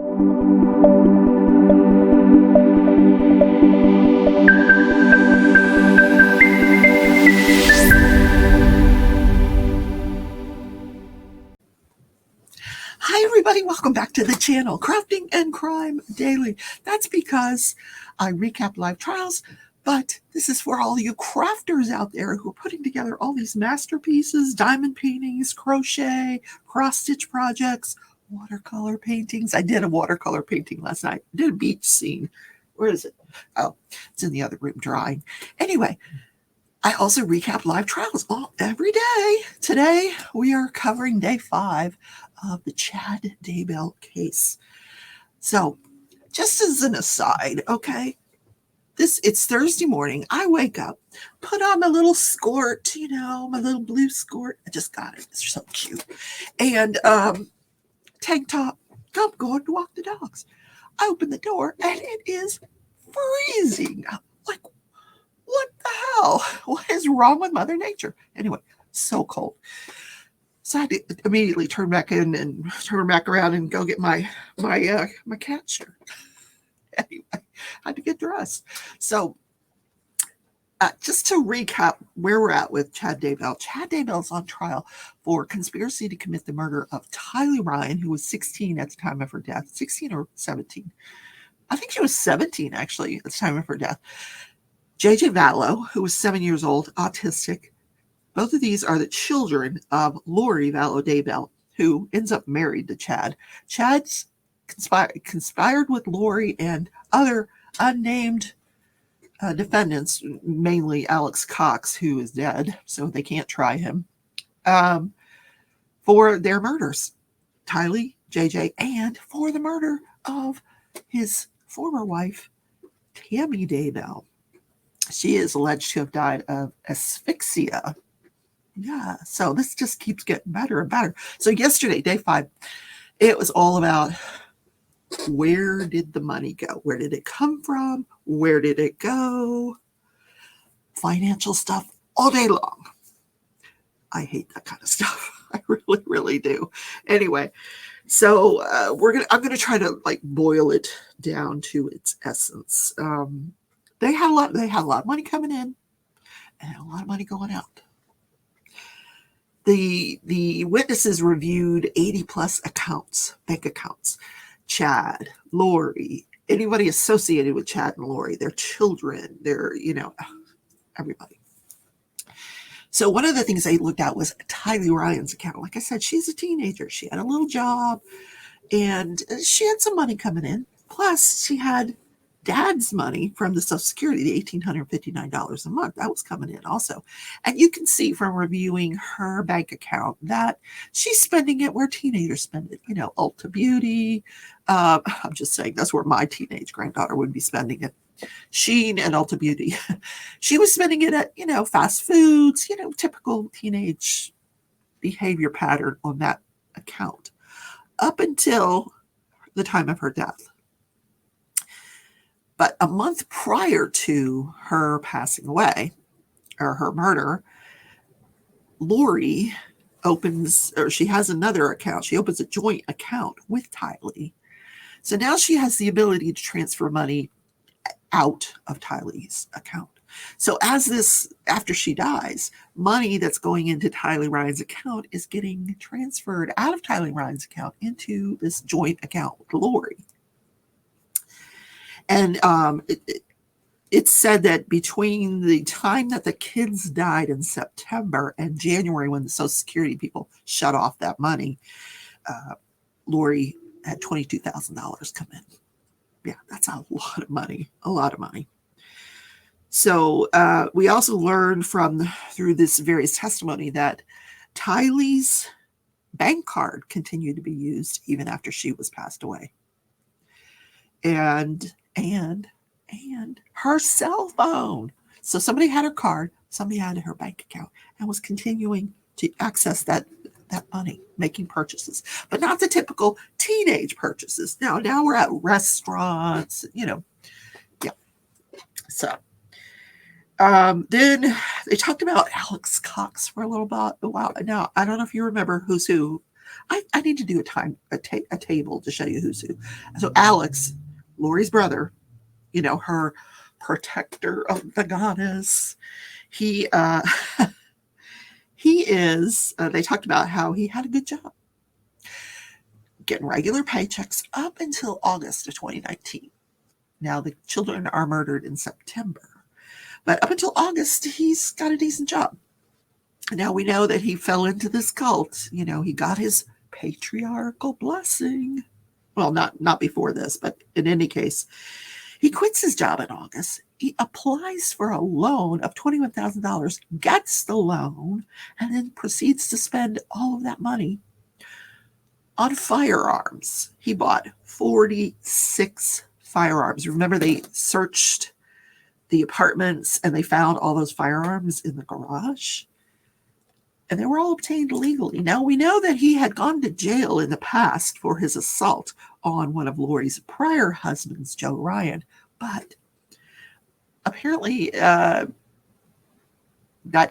Hi everybody, welcome back to the channel, Crafting and Crime Daily. That's because I recap live trials, but this is for all you crafters out there who are putting together all these masterpieces, diamond paintings, crochet, cross-stitch projects, watercolor paintings. I did a watercolor painting last night. I did a beach scene. Where is it? Oh, it's in the other room drying. Anyway, I also recap live trials every day. Today, we are covering day 5 of the Chad Daybell case. So, just as an aside, okay, it's Thursday morning. I wake up, put on my little skirt, my little blue skirt. I just got it. It's so cute. And tank top. I'm going to walk the dogs. I open the door, and it is freezing. I'm like, what the hell? What is wrong with Mother Nature? Anyway, so cold. So I had to immediately turn back around and go get my cat shirt. Anyway, I had to get dressed. So just to recap where we're at with Chad Daybell. Chad Daybell is on trial for conspiracy to commit the murder of Tylee Ryan, who was 16 at the time of her death. 16 or 17. I think she was 17, actually, at the time of her death. JJ Vallow, who was 7 years old, autistic. Both of these are the children of Lori Vallow Daybell, who ends up married to Chad. Chad's conspired with Lori and other unnamed defendants, mainly Alex Cox, who is dead, so they can't try him, for their murders. Tylee, JJ, and for the murder of his former wife, Tammy Daybell. She is alleged to have died of asphyxia. Yeah, so this just keeps getting better and better. So yesterday, day 5, it was all about where did the money go? Where did it come from? Where did it go? Financial stuff all day long. I hate that kind of stuff. I really, really do. Anyway, so I'm gonna try to boil it down to its essence. They had a lot of money coming in and a lot of money going out. The witnesses reviewed 80 plus accounts, bank accounts. Chad, Lori, anybody associated with Chad and Lori, their children, their, everybody. So one of the things they looked at was Tylee Ryan's account. Like I said, she's a teenager. She had a little job and she had some money coming in. Plus, she had Dad's money from the Social Security, the $1,859 a month. That was coming in also. And you can see from reviewing her bank account that she's spending it where teenagers spend it. Ulta Beauty. I'm just saying that's where my teenage granddaughter would be spending it. Shein and Ulta Beauty. She was spending it at, fast foods, typical teenage behavior pattern on that account up until the time of her death. But a month prior to her passing away, or her murder, Lori she has another account. She opens a joint account with Tylee. So now she has the ability to transfer money out of Tylee's account. So after she dies, money that's going into Tylee Ryan's account is getting transferred out of Tylee Ryan's account into this joint account with Lori. And it's said that between the time that the kids died in September and January, when the Social Security people shut off that money, Lori had $22,000 come in. Yeah, that's a lot of money. A lot of money. So we also learned through this various testimony that Tylee's bank card continued to be used even after she was passed away. And her cell phone. So somebody had her card, somebody had her bank account, and was continuing to access that money, making purchases, but not the typical teenage purchases. Now we're at restaurants, Yeah. So then they talked about Alex Cox for a little while. Now, I don't know if you remember who's who, I need to do a table to show you who's who. So Alex, Lori's brother, her protector of the goddess. He he is. They talked about how he had a good job, getting regular paychecks up until August of 2019. Now the children are murdered in September, but up until August, he's got a decent job. Now we know that he fell into this cult. He got his patriarchal blessing. Well, not before this, but in any case, he quits his job in August. He applies for a loan of $21,000, gets the loan, and then proceeds to spend all of that money on firearms. He bought 46 firearms. Remember, they searched the apartments and they found all those firearms in the garage. And they were all obtained legally. Now, we know that he had gone to jail in the past for his assault on one of Lori's prior husbands, Joe Ryan. But apparently that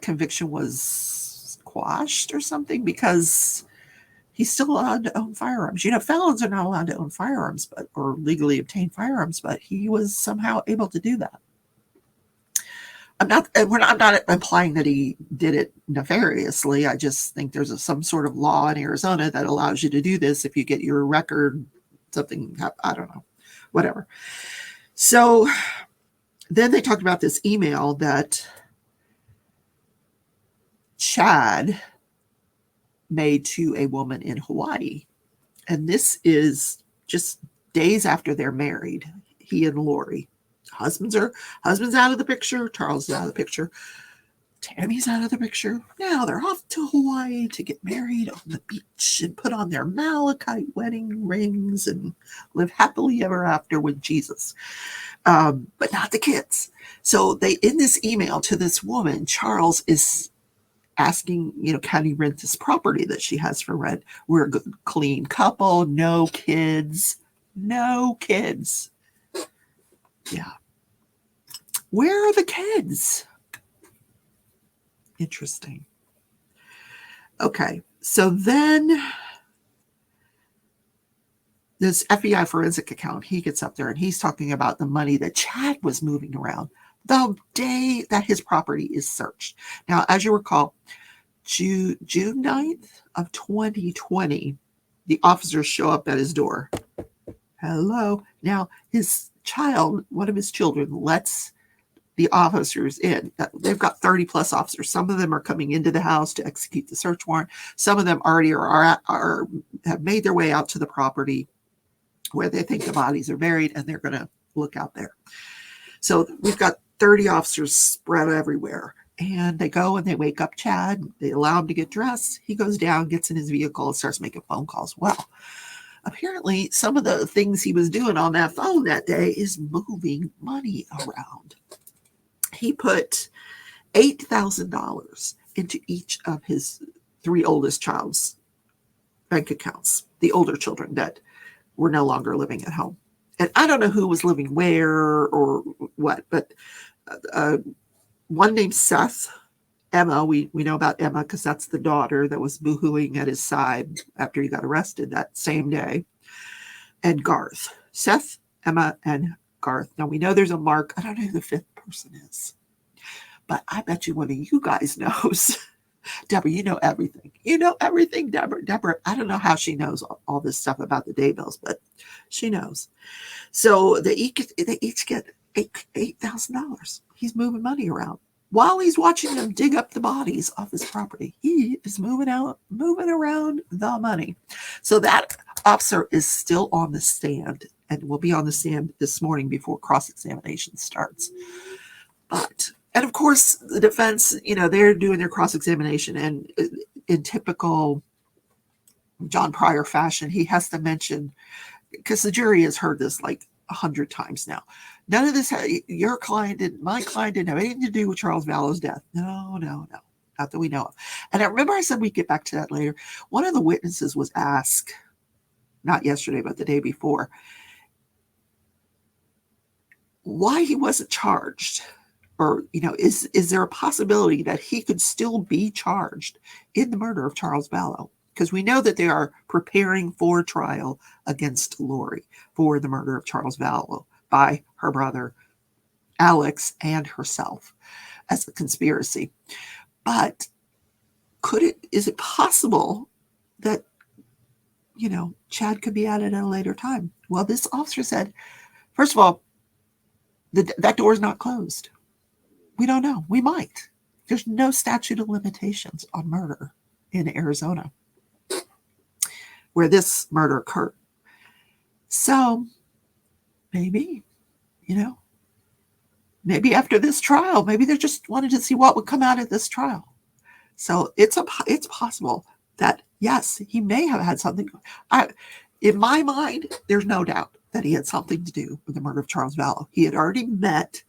conviction was quashed or something because he's still allowed to own firearms. Felons are not allowed to own firearms or legally obtain firearms, but he was somehow able to do that. I'm not implying that he did it nefariously. I just think there's some sort of law in Arizona that allows you to do this if you get your record, something, I don't know, whatever. So then they talked about this email that Chad made to a woman in Hawaii. And this is just days after they're married, he and Lori. Husband's out of the picture. Charles is out of the picture. Tammy's out of the picture. Now they're off to Hawaii to get married on the beach and put on their malachite wedding rings and live happily ever after with Jesus. But not the kids. So in this email to this woman, Charles is asking, can he rent this property that she has for rent? We're a good, clean couple. No kids. No kids. Yeah. Where are the kids? Interesting. Okay, so then this FBI forensic account, he gets up there and he's talking about the money that Chad was moving around the day that his property is searched. Now, as you recall, June 9th of 2020, the officers show up at his door. Hello. Now, one of his children, lets the officers in. They've got 30 plus officers. Some of them are coming into the house to execute the search warrant. Some of them already have made their way out to the property where they think the bodies are buried, and they're going to look out there. So we've got 30 officers spread everywhere, and they go and they wake up Chad. They allow him to get dressed. He goes down, gets in his vehicle, and starts making phone calls. Well, apparently some of the things he was doing on that phone that day is moving money around. He put $8,000 into each of his 3 oldest child's bank accounts, the older children that were no longer living at home. And I don't know who was living where or what, but one named Seth, Emma, we know about Emma because that's the daughter that was boohooing at his side after he got arrested that same day, and Garth. Seth, Emma, and Garth. Now we know there's a Mark. I don't know who the 5th person is, but I bet you one of you guys knows. Deborah, you know everything. You know everything, Deborah. Deborah, I don't know how she knows all this stuff about the Daybells, but she knows. So they each get $8,000. He's moving money around while he's watching them dig up the bodies off his property. He is moving around the money. So that officer is still on the stand and will be on the stand this morning before cross-examination starts. And of course, the defense, they're doing their cross-examination, and in typical John Pryor fashion, he has to mention, because the jury has heard this like 100 times now. None of this, my client didn't have anything to do with Charles Vallow's death. No, not that we know of. And I remember I said we'd get back to that later. One of the witnesses was asked, not yesterday, but the day before, why he wasn't charged. Or, is there a possibility that he could still be charged in the murder of Charles Vallow? because we know that they are preparing for trial against Lori for the murder of Charles Vallow by her brother Alex and herself as a conspiracy. But is it possible that, Chad could be added at a later time? Well, this officer said, first of all, that door is not closed. We don't know. We might. There's no statute of limitations on murder in Arizona where this murder occurred. So maybe, maybe after this trial, maybe they just wanted to see what would come out of this trial. So it's possible that, yes, he may have had something. In my mind, there's no doubt that he had something to do with the murder of Charles Vallow. He had already met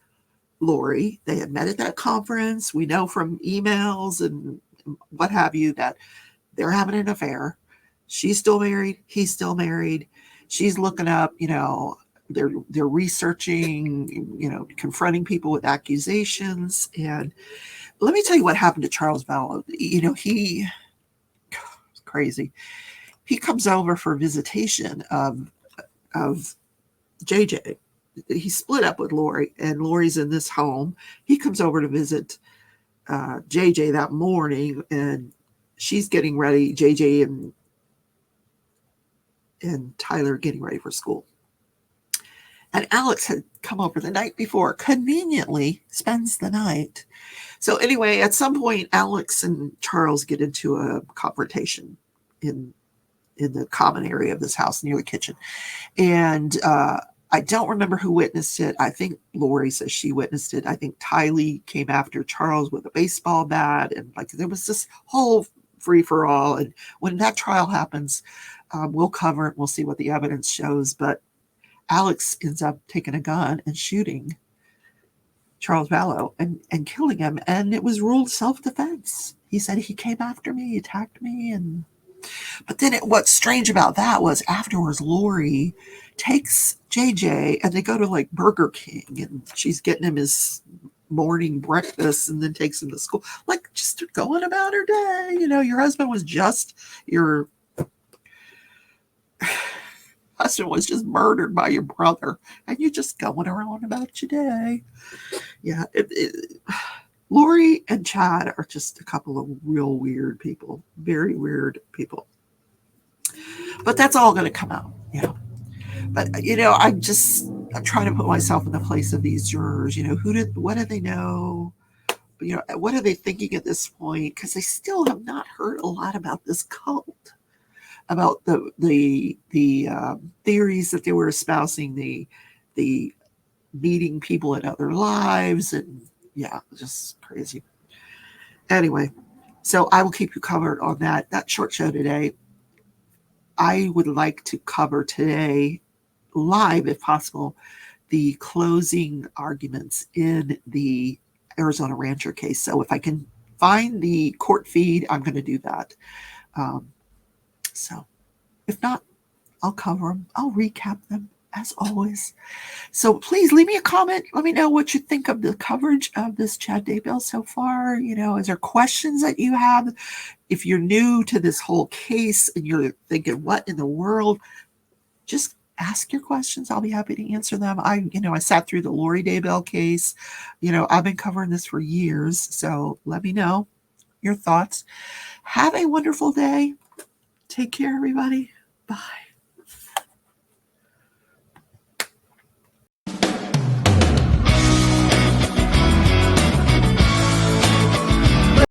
Lori. They had met at that conference. We know from emails and what have you that they're having an affair. She's still married. He's still married. She's looking up, they're researching, confronting people with accusations. And let me tell you what happened to Charles Vallow. It's crazy. He comes over for a visitation of JJ. He split up with Lori, and Lori's in this home. He comes over to visit JJ that morning, and she's getting ready. JJ and Tyler getting ready for school. And Alex had come over the night before, conveniently spends the night. So anyway, at some point, Alex and Charles get into a confrontation in the common area of this house near the kitchen. And I don't remember who witnessed it. I think Lori says she witnessed it. I think Tylee came after Charles with a baseball bat. And there was this whole free-for-all. And when that trial happens, we'll cover it. We'll see what the evidence shows. But Alex ends up taking a gun and shooting Charles Vallow and killing him. And it was ruled self-defense. He said he came after me, he attacked me. But then what's strange about that was afterwards, Lori takes JJ and they go to Burger King, and she's getting him his morning breakfast and then takes him to school. Just going about her day. Your husband was just murdered by your brother, and you're just going around about your day. Yeah. Lori and Chad are just a couple of real weird people, very weird people. But that's all going to come out. But, I'm trying to put myself in the place of these jurors. What do they know? What are they thinking at this point? Because they still have not heard a lot about this cult, about the theories that they were espousing, the meeting people in other lives, and just crazy. Anyway, so I will keep you covered on that short show today. I would like to cover today, live if possible, the closing arguments in the Arizona Rancher case. So if I can find the court feed, I'm going to do that. So if not, I'll cover them. I'll recap them as always. So please leave me a comment. Let me know what you think of the coverage of this Chad Daybell so far. Is there questions that you have? If you're new to this whole case and you're thinking, what in the world? Just ask your questions. I'll be happy to answer them. I sat through the Lori Daybell case. I've been covering this for years. So let me know your thoughts. Have a wonderful day. Take care, everybody. Bye.